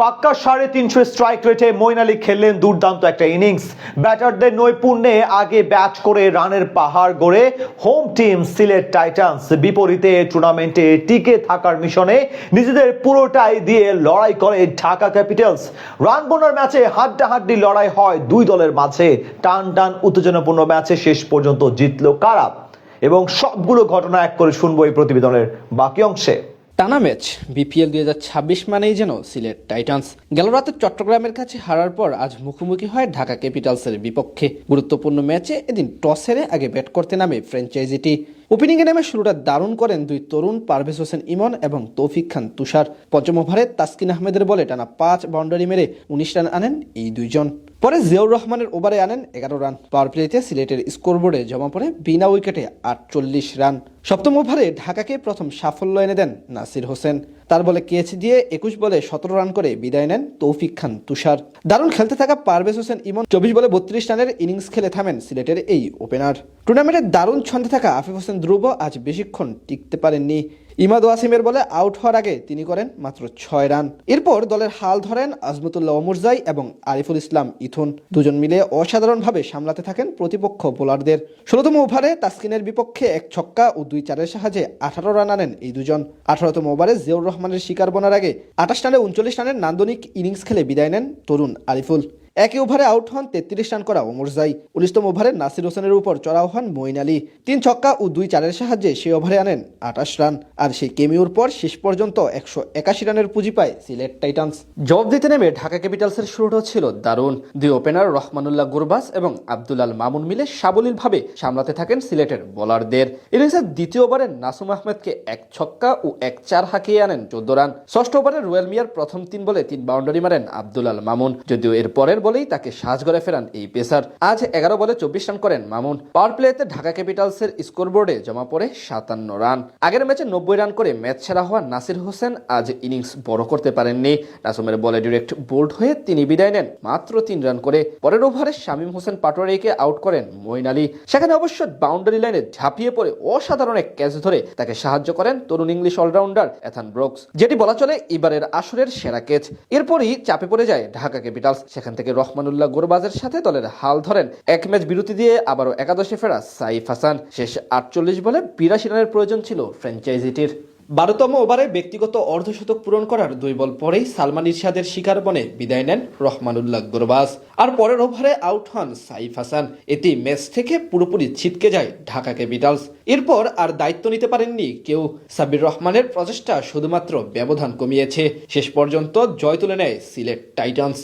পাক্কা 350 স্ট্রাইক রেটে মঈন আলী খেললেন দুর্দান্ত একটা ইনিংস। ব্যাটারদের নৈপুণ্যে আগে ব্যাট করে রানের পাহাড় গড়ে হোম টিম সিলেট টাইটান্স। বিপরীতে টুর্নামেন্টে টিকে থাকার মিশনে নিজেদের পুরোটাই দিয়ে লড়াই করে ঢাকা ক্যাপিটালস। রান বোনার ম্যাচে হাড্ডাহাড্ডি লড়াই হয় দুই দলের মাঝে। টান টান উত্তেজনাপূর্ণ ম্যাচে শেষ পর্যন্ত জিতলো কারা, এবং সবগুলো ঘটনা এক করে শুনবো এই প্রতিবেদনের বাকি অংশে। টানা ম্যাচ বিপিএল 2026 মানেই যেন সিলেট টাইটান্স। গেল রাতে চট্টগ্রামের কাছে হারার পর আজ মুখোমুখি হয় ঢাকা ক্যাপিটালসের বিপক্ষে। গুরুত্বপূর্ণ ম্যাচে এদিন টস হেরে আগে ব্যাট করতে নামে ফ্র্যাঞ্চাইজিটি। ওপেনিংয়ে নেমে শুরুটা দারুণ করেন দুই তরুণ পারভেজ হোসেন ইমন এবং তৌফিক খান তুষার। পঞ্চম ওভারে তাসকিন আহমেদের বলে টানা 5 বাউন্ডারি মেরে 19 রান আনেন এই দুইজন। পরে জিয়াউর রহমানের ওভারে আনেন 11 রান। পাওয়ার প্লেতে সিলেটের স্কোরবোর্ডে জমা পড়ে বিনা উইকেটে 48 রান। সপ্তম ওভারে ঢাকাকে প্রথম সাফল্য এনে দেন নাসির হোসেন। তার বলে কেচ দিয়ে 21 বলে 17 রান করে বিদায় নেন তৌফিক খান তুষার। দারুণ খেলতে থাকা পারভেজ হোসেন ইমন 24 বলে 32 রানের ইনিংস খেলে থামেন সিলেটের এই ওপেনার। টুর্নামেন্টের দারুণ ছন্দে থাকা আফিফ হোসেন ধ্রুব আজ বেশিক্ষণ টিকতে পারেননি। ইমাদ ওয়াসিমের বলে আউট হওয়ার আগে তিনি করেন মাত্র 6 রান। এরপর দলের হাল ধরেন আজমতুল্লাহ ওমরজাই এবং আরিফুল ইসলাম ইথুন। দুজন মিলে অসাধারণভাবে সামলাতে থাকেন প্রতিপক্ষ বোলারদের। 16তম ওভারে তাসকিনের বিপক্ষে এক ছক্কা ও 2 চারের সাহায্যে 18 রান আনেন এই দুজন। 18তম ওভারে জিয়াউর রহমানের শিকার বোনার আগে 28 রানে 39 রানের নান্দনিক ইনিংস খেলে বিদায় নেন তরুণ আরিফুল। একই ওভারে আউট হন 33 রান করা ওমরজাই। 19তম ওভারে নাসির হোসেনের উপর চড়াও হন মঈন আলী। 3 ছক্কা ও 2 চারের সাহায্যে সেই ওভারে আনেন 28 রান। আর সেই কেমিওর পর শেষ পর্যন্ত 181 রানের পুঁজি পায় সিলেট টাইটান্স। জবাব দিতে নেমে ঢাকা ক্যাপিটালসের শুরুটাও ছিল দারুণ। দুই ওপেনার রহমানুল্লাহ গুরবাজ এবং আব্দুল আল মামুন মিলে সাবলীলভাবে সামলাতে থাকেন সিলেটের বোলারদের। ইনিংসের দ্বিতীয় ওভারে নাসুম আহমেদকে 1 ছক্কা ও 1 চার হাঁকিয়ে আনেন 14 রান। ষষ্ঠ ওভারে রুয়েল মিয়ার প্রথম 3 বলে 3 বাউন্ডারি মারেন আব্দুল আল মামুন, যদিও এর পরের বলেই তাকে সাজঘরে ফেরান এই পেসার। আজ 11 বলে 24 রান করেন মামুন। পাওয়ার প্লেতে ঢাকা ক্যাপিটালসের স্কোরবোর্ডে জমা পড়ে 57 রান। আগের ম্যাচে 90 রান করে ম্যাচ সেরা হওয়া নাসির হোসেন আজ ইনিংস বড় করতে পারেননি। নাসুমের বলে ডিরেক্ট বোল্ড হয়ে তিনি বিদায় নেন মাত্র 3 রান করে। পরের ওভারে শামীম হোসেন পাটোয়ারিকে আউট করেন মঈন আলী। সেখানে অবশ্য বাউন্ডারি লাইনে ঝাঁপিয়ে পড়ে অসাধারণ এক ক্যাচ ধরে তাকে সাহায্য করেন তরুণ ইংলিশ অলরাউন্ডার এথান ব্রুকস, যেটি বলা চলে এবারের আসরের সেরা ক্যাচ। এরপরই চাপে পড়ে যায় ঢাকা ক্যাপিটালস। সেখান থেকে রহমানুল্লাহ গুরবাজের সাথে দলের হাল ধরেন। এক ম্যাচ বিরতি দিয়ে আবারও একাদশে ফেরা সাইফ হাসান। শেষ 48 বলে 82 রানের প্রয়োজন ছিল ফ্র্যাঞ্চাইজিটির। 12তম ওভারে ব্যক্তিগত অর্ধশতক পূরণ করার 2 বল পরেই সালমান ইরশাদের শিকার বনে বিদায় নেন রহমানুল্লাহ গুরবাজ। আর পরের ওভারে আউট হন সাইফ হাসান। এতে ম্যাচ থেকে পুরোপুরি ছিটকে যায় ঢাকা ক্যাপিটালস। এরপর আর দায়িত্ব নিতে পারেননি কেউ। সাব্বির রহমানের প্রচেষ্টা শুধুমাত্র ব্যবধান কমিয়েছে। শেষ পর্যন্ত জয় তুলে নেয় সিলেট টাইটান্স।